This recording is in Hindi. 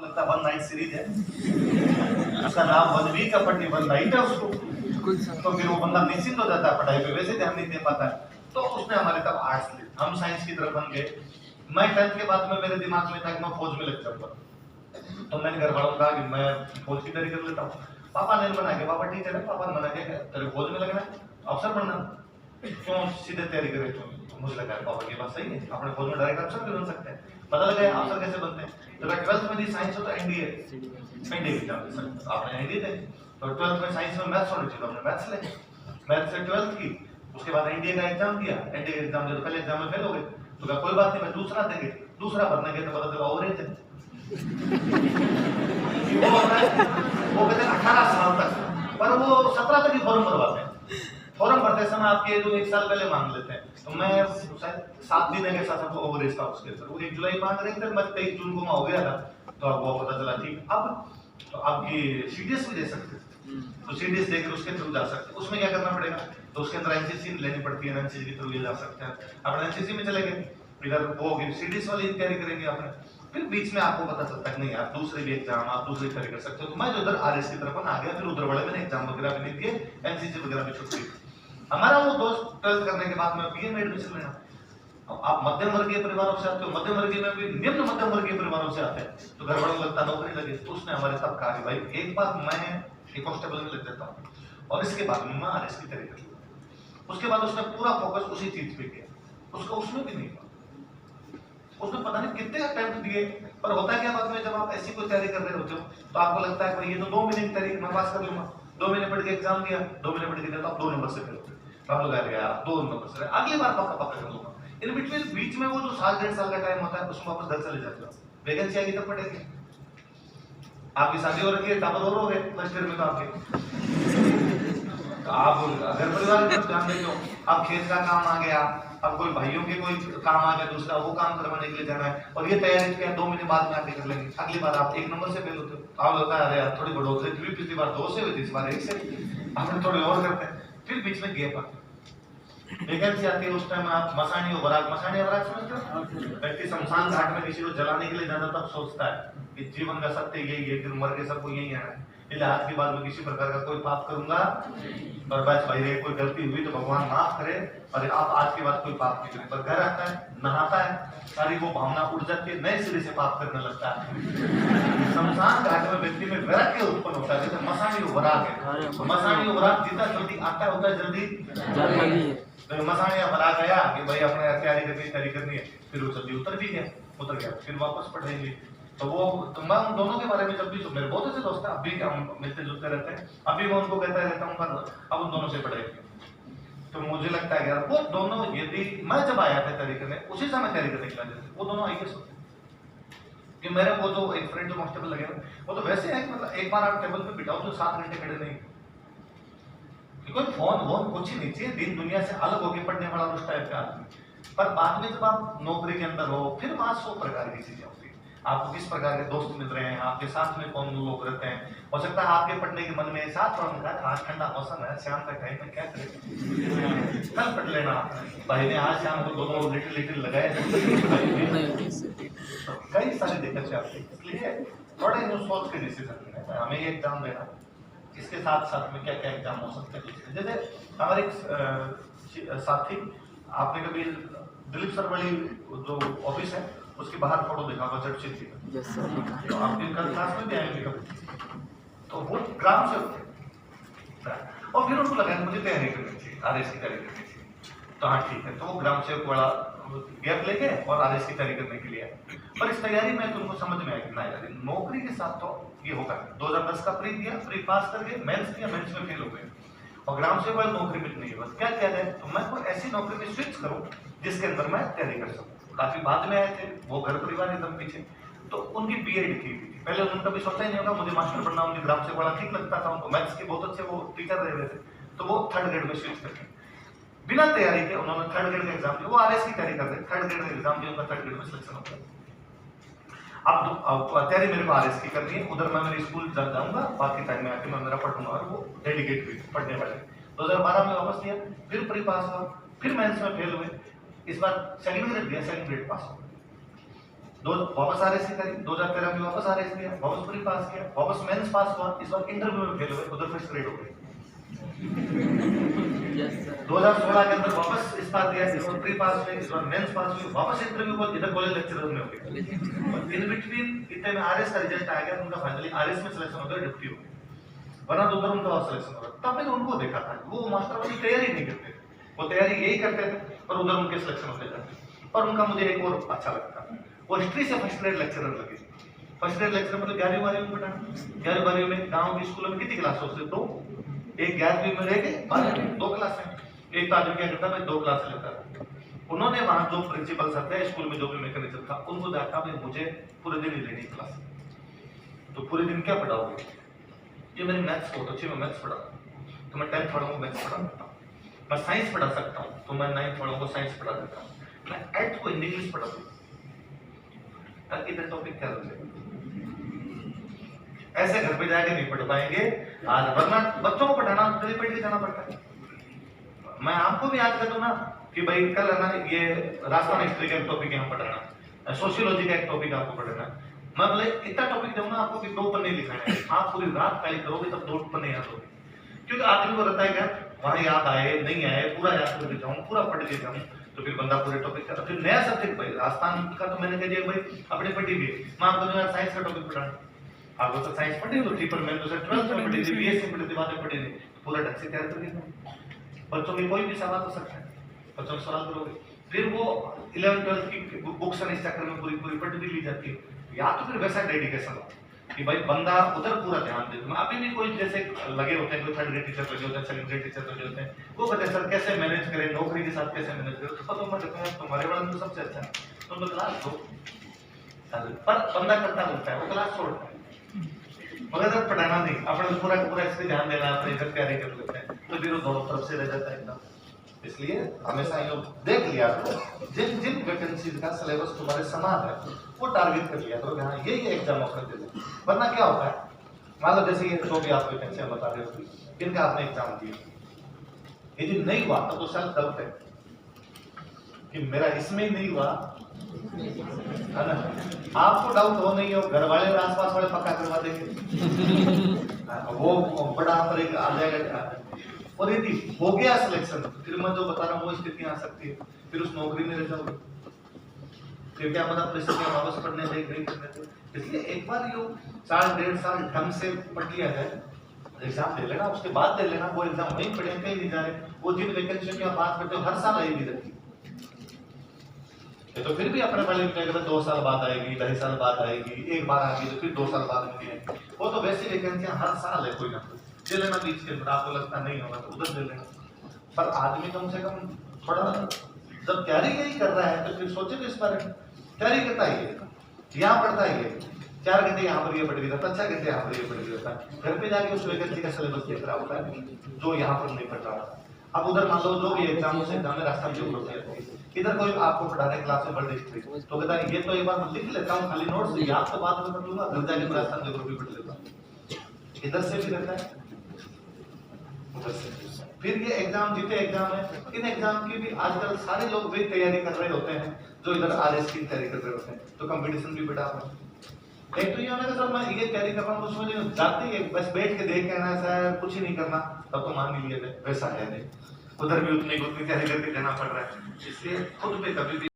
आपको लगता है वन नाइट सीरीज है, उसका नाम वन वीक का पढ़नी वन नाइट है उसको, तो फिर वो बंदा निश्चिंत हो जाता है, पढ़ाई पे वैसे ध्यान नहीं दे पाता है। तो उसने हमारे तब आर्ट्स ली, हम साइंस की तरफ बन गए। मैं 10th के बाद में मेरे दिमाग में था कि मैं फौज में लग जाऊंगा, तो मैंने घर वालों को कहा कि मैं फौज की तैयारी कर लेता हूँ। पापा ने मना किया, पापा टीचर है, पापा ने मना किया तेरे फौज में लगना है, अफसर बनना, क्यों सीधे तैयारी करे तुम? तो मुझे लगा पापा की बात सही है, अपने फौज में डायरेक्ट अफसर भी बन सकते हैं। पता लगा अफसर कैसे बनते हैं, तो 12th में दी साइंस हो तो एनडीए एग्जाम आपने एनडीए दे, तो 12th में साइंस में मैथ्स होनी चाहिए, हमने मैथ्स ले, मैथ्स से 12th की, उसके बाद एनडीए का एग्जाम दिया, एनडीए का एग्जाम दिया तो पहले एग्जाम में फेल हो गए, तो कहा कोई बात नहीं मैं दूसरा देंगे, दूसरा भरने के तो पता चला ओवरेज है। वो कहते 18 साल तक, पर वो 17 तक ही फॉर्म भरवाते हैं, फॉर्म भरते समय आपके जो 1 साल पहले मांग लेते हैं, तो मैं शायद 7 दिन के साथ आपको ओवरेज था उसके अंदर, वो 1 जुलाई मांग रहे थे, मैं 23 जून को मैं हो गया था, तो आपको पता चला ठीक। अब तो आपकी सीडीएस भी दे सकते हैं, तो सीडीएस देकर उसके थ्रू जा सकते हैं। उसमें क्या करना पड़ेगा, तो उसके अंदर एनसीसी लेनी पड़ती है, एनसीसी के थ्रू ये जा सकते हैं। अपने एनसीसी में चले गए, इधर वो सीडीएस वाली तैयारी करेंगे आपने, फिर बीच में आपको पता चलता है नहीं यार दूसरे भी एग्जाम आप दूसरी तैयारी कर सकते हो, तो मैं जो उधर आरएस की तरफ आ गया, फिर उधर बड़े मैंने एग्जाम वगैरह भी नहीं दिए, एनसीसी वगैरह भी छुट्टी। हमारा वो दोस्त 12th करने के बाद में बीए में एडमिशन लेना, आप मध्यम वर्गीय परिवारों से आते हो, मध्यम वर्गीय में भी निम्न मध्यम वर्गीय परिवारों से आते हैं, तो घर वालों को लगता नौकरी लगे, तो उसने हमारे तब कहा कि भाई एक बार मैं एक कांस्टेबल में लग जाता हूँ और इसके बाद में मैं आरएस की तैयारी कर लूंगा। उसके बाद उसने पूरा फोकस उसी चीज पे किया, उसका उसमें भी नहीं हुआ, उसने पता नहीं कितने अटेम्प्ट दिए, पर होता है क्या बाद में जब आप ऐसी कोई तैयारी कर रहे होते हो तो आपको लगता है भाई ये तो 2 महीने की तैयारी मैं पास कर लूंगा, 2 महीने पढ़ के एग्जाम दिया, 2 महीने पढ़ के दिया तो आप 2 नंबर से फेल हो गए, आप लोग यार 2 नंबर से अगली बार पक्का कर लूंगा। इन बिटवीन बीच में वो जो 1.5 साल का टाइम होता है उसमें वापस घर चले जाते हो, वैकेंसी आएगी तब पढ़ेगी, आपकी शादी हो रही है डबल और हो गए फर्स्ट ईयर में, तो आपके तो आप घर परिवार पर ध्यान देते हो, अब खेत का काम आ गया, अब कोई भाइयों के कोई काम आ गया दूसरा, वो काम करवाने के लिए जाना है, और ये तैयारी किया 2 महीने बाद में आके कर लेंगे, अगली बार आप 1 नंबर से फेल होते हो, आप लगता है अरे यार थोड़ी बढ़ोतरी थी, पिछली बार 2 से हुई थी, इस बार 1 से, आपने थोड़ी और करते हैं, फिर बीच में गैप आता है, वैकेंसी आती है, उस टाइम आप मसानी और बराग समझते हो, व्यक्ति शमशान घाट में किसी को जलाने के लिए जाता तब सोचता है कि जीवन का सत्य यही है, फिर मर के सबको यही आना है, इसलिए आज के बाद में किसी प्रकार का कोई पाप करूंगा, और बस भाई कोई गलती हुई तो भगवान माफ करे, और आप आज के बाद कोई पाप नहीं करें, पर घर आता है नहाता है, सारी वो भावना उड़ जाती है, नए सिरे से पाप करने लगता है। शमशान घाट में व्यक्ति में वैराग्य उत्पन्न होता है, जैसे मसानी वराग है, तो मसानी वराग जितना जल्दी आता है उतना जल्दी तो मसानी वराग गया कि भाई अपने तैयारी करनी है, फिर वो जल्दी उतर गया, फिर वापस पढ़ेंगे। तो वो तो मैं उन दोनों के बारे में जब भी मेरे बहुत अच्छे दोस्त हैं, अभी हम मिलते जुलते रहते हैं, अभी मैं उनको कहता रहता हूँ पर अब उन दोनों से पढ़ेंगे, तो मुझे लगता है यार वो दोनों यदि मैं जब आया था तैयारी करने, उसी समय तैयारी करने के लिए वो दोनों आईएएस होते कि मेरे वो जो एक फ्रेंड जो कांस्टेबल लगे वो तो वैसे है कि मतलब एक बार आप टेबल पे बिठाओ तो 7 घंटे खड़े नहीं, कोई फोन वोन कुछ ही नहीं चाहिए, दिन दुनिया से अलग होकर पढ़ने वाला उस टाइप का आदमी। पर बाद में जब आप नौकरी के अंदर हो, फिर वहां 100 प्रकार की चीजें होती है, आपको किस प्रकार के दोस्त मिल रहे हैं, आपके साथ में कौन लोग रहते हैं, हो सकता है आपके पढ़ने के मन में साथ आज ठंडा मौसम है, शाम का टाइम में क्या करें, कल पढ़ लेना, भाई ने आज शाम को दोनों लिटिल लगाए, कई सारी दिक्कतें आती है, इसलिए थोड़े सोच के डिसीजन लेना, हमें ये एग्जाम देना, इसके साथ साथ में क्या क्या एग्जाम हो सकते हैं। जैसे हमारे एक साथी, आपने कभी दिलीप सर वाली जो ऑफिस है उसके बाहर फोटो देखा होगा चर्चित की, तो आपके क्लास में भी आएंगे कभी, तो वो ग्राम से होते और फिर उनको लगा मुझे तैयारी करनी चाहिए, आरएस की तैयारी करनी चाहिए, तो हाँ ठीक है, तो वो ग्राम सेवक वाला गैप लेके और आरएस की तैयारी करने के लिए, पर इस तैयारी में तुमको समझ में आया कि ना यार नौकरी के साथ तो ये होगा। 2010 का प्री दिया, प्री पास करके मेंस दिया, मेंस में फेल हो गए और ग्राम सेवक वाली नौकरी मिल नहीं है, बस क्या किया जाए, तो मैं कोई ऐसी नौकरी में स्विच करूं जिसके अंदर मैं तैयारी कर सकूं। काफी बाद में आए थे वो, घर परिवार एकदम पीछे, तो उनकी बीएड की थी, पहले उन्होंने कभी सोचा ही नहीं होगा मुझे मास्टर बनना, उनके ग्राम सेवक वाला ठीक लगता था, उनको मैथ्स के बहुत अच्छे वो टीचर रह रहे थे, तो वो 3rd ग्रेड में स्विच करके बिना तैयारी के उन्होंने 3rd ग्रेड का एग्जाम दिया, वो आरएस की तैयारी कर रहे, 3rd ग्रेड का एग्जाम दिया, उनका 3rd ग्रेड में सिलेक्शन हो गया। अब तैयारी मेरे को आरएस की करनी है, उधर मैं मेरे स्कूल जाऊंगा, बाकी टाइम में आके मैं मेरा पढ़ूंगा, और वो डेडिकेट हुई पढ़ने वाले। 2012 में वापस लिया, फिर प्री पास हुआ, फिर मेंस में फेल हुए, इस बार 2nd ग्रेड दिया, 2nd ग्रेड पास हो, दो वापस आरएससी करी, 2013 में वापस आरएस किया, वापस प्री पास किया, वापस मेंस पास हुआ, इस बार इंटरव्यू में फेल हुए, उधर फर्स्ट ग्रेड हो गई। 2016 के अंदर वापस इस बार दिया, इस बार प्री पास हुए, इस बार मेंस पास हुए, वापस इंटरव्यू को इधर कॉलेज लेक्चरर में हो गए। इन बिटवीन इतने में आरएस का रिजल्ट आ गया, उनका फाइनली आरएस में सिलेक्शन हो गया, डिप्टी हो गया, वरना तो उधर उनका सिलेक्शन हो गया। तब मैंने उनको देखा था, वो मास्टर वाली तैयारी नहीं करते, वो तैयारी यही करते थे और उधर उनके सिलेक्शन होते जाते। और उनका मुझे एक और अच्छा लगता, वो हिस्ट्री से फर्स्ट ग्रेड लेक्चरर लगे। फर्स्ट ग्रेड लेक्चरर मतलब 11वीं 12वीं में पढ़ाना, 11वीं 12वीं में गांव की स्कूलों में कितनी क्लास होती है? 2, एक 11वीं में रह गए, 12वीं में 2 क्लास है। एक आदमी क्या करता है, 2 क्लास लेता है। उन्होंने वहां जो प्रिंसिपल सर थे स्कूल में, जो भी मैकेनिज्म था, उनको देखा भाई मुझे पूरे दिन ही लेनी क्लास, तो पूरे दिन क्या पढ़ाओगे? ये मेरी मैथ्स बहुत अच्छी, मैं मैथ्स पढ़ा, तो मैं 10th वालों को मैथ्स पढ़ा देता हूँ, मैं साइंस पढ़ा सकता हूँ तो मैं 9th वालों को साइंस पढ़ा देता हूँ, मैं 8th को इंग्लिश पढ़ा दूँ, इधर टॉपिक क्या रहे? ऐसे घर पे जाके नहीं पढ़ पाएंगे आज, वरना बच्चों को पढ़ाना दिल्ली पढ़ के जाना पड़ता है। मैं आपको भी याद कर दूं ना कि भाई कल है ना, ये राजस्थान हिस्ट्री का एक टॉपिक यहाँ पढ़ाना, सोशियोलॉजी का एक टॉपिक आपको पढ़ना है, मैं बोले इतना टॉपिक दूंगा आपको कि 2 पन्ने लिखाने हैं, आप पूरी रात पहले करोगे तब 2 पन्ने याद होंगे। क्योंकि आदमी को रहता है क्या, वहां याद आए नहीं आए, पूरा याद करके जाऊं, पूरा पढ़ के जाऊं, तो फिर बंदा पूरे टॉपिक का, फिर नया सब्जेक्ट भाई राजस्थान का तो मैंने कह दिया भाई अपने पढ़ी हुई, मैं आपको जो है साइंस का टॉपिक पढ़ाना, आपको तो साइंस पढ़ी होती पर मैंने तो 12th में पढ़ी थी, बीएससी पढ़ी थी, बातें पढ़ी थी, पूरा ढंग से तैयार करके बच्चों में कोई भी सवाल हो सकता है, बच्चों को सवाल करोगे, फिर वो 11th 12th की बुक्स इस चक्कर में पूरी पूरी पढ़ भी ली जाती है, या तो फिर वैसा डेडिकेशन हो कि भाई बंदा उधर पूरा ध्यान दे। मैं अभी भी कोई जैसे लगे होते हैं, कोई 3rd ग्रेड टीचर लगे होते हैं, 2nd ग्रेड टीचर लगे होते हैं, वो बताए सर कैसे मैनेज करें, नौकरी के साथ कैसे मैनेज करें, तो मैं कहता हूँ तुम्हारे वाला तो सबसे अच्छा है, तुम तो क्लास दो, पर बंदा करता रहता है, वो क्लास छोड़ता है, मगर जब पढ़ाना नहीं, अपने पूरा पूरा इस पे ध्यान देना, अपने इधर तैयारी कर लेते हैं, तो फिर वो दोनों तरफ से रह जाता है एकदम। इसलिए हमेशा ये देख लिया करो, जिन जिन वैकेंसीज का सिलेबस तुम्हारे समान है वो टारगेट कर लिया करो, हाँ ये एग्जाम ऑफर दे दो। वरना क्या होता है, मान लो जैसे ये जो भी आप वैकेंसी बता रहे हो, इनका आपने एग्जाम दिया, यदि नहीं हुआ तो सेल्फ डाउट है कि मेरा इसमें ही नहीं हुआ, है ना? आपको डाउट हो नहीं हो, घर वाले और आसपास वाले पक्का करवा देंगे, वो बड़ा पर एक आ जाएगा। और यदि हो गया सिलेक्शन, फिर मैं जो बता रहा हूँ वो स्थिति आ सकती है, फिर उस नौकरी में रह जाओगे, फिर क्या पता परिस्थितियां वापस पढ़ने दे नहीं करने दे। इसलिए एक बार यो 4-1.5 साल ढंग से पढ़ लिया जाए, एग्जाम दे लेना, उसके बाद दे लेना, वो एग्जाम नहीं पढ़े कहीं नहीं जा रहे, वो जिन वैकेंसी की आप बात करते हो हर साल आएगी रहती है, तो फिर भी अपने वाले में 2 साल बाद आएगी, 2.5 साल बाद आएगी, एक बार आ गई तो फिर 2 साल बाद मिली है, वो तो वैसी वैकेंसियां हर साल है, कोई ना कोई दे लेना बीच के अंदर, आपको लगता नहीं होगा तो उधर दे लेना। पर आदमी कम से कम थोड़ा जब तैयारी यही कर रहा है तो फिर सोचे तो इस बारे में, तैयारी करता ही है, यहाँ पढ़ता ही है, 4 घंटे यहाँ पर ये पढ़ गया था, 6 घंटे यहाँ पर ये पढ़ गया था, घर पे जाके उस वैकेंसी का सिलेबस देख रहा होता है जो यहाँ पर नहीं पढ़ रहा। अब उधर मान लो जो भी एग्जाम उस एग्जाम में रास्ता भी इधर कोई आपको पढ़ाने क्लास में वर्ल्ड हिस्ट्री, तो कहता है ये तो एक बार मैं लिख लेता हूँ खाली नोट्स, याद तो बाद में कर लूंगा, घर जाके मैं रास्ता भी पढ़ लेता हूँ, इधर से भी रहता है उधर से। फिर ये एग्जाम जीते एग्जाम है, इन एग्जाम की भी आजकल सारे लोग वही तैयारी कर रहे होते हैं जो इधर आरएस की तैयारी कर रहे होते हैं, तो कंपटीशन भी बढ़ा हुआ है। एक तो ये होना कि सर मैं ये तैयारी कर रहा हूँ, उसमें जाते ही बस बैठ के देख के आना है, कुछ ही नहीं करना, तब तो मान ही लिया जाए, वैसा है नहीं, उधर भी उतनी तैयारी करके देना पड़ रहा है, इसलिए खुद पे कभी भी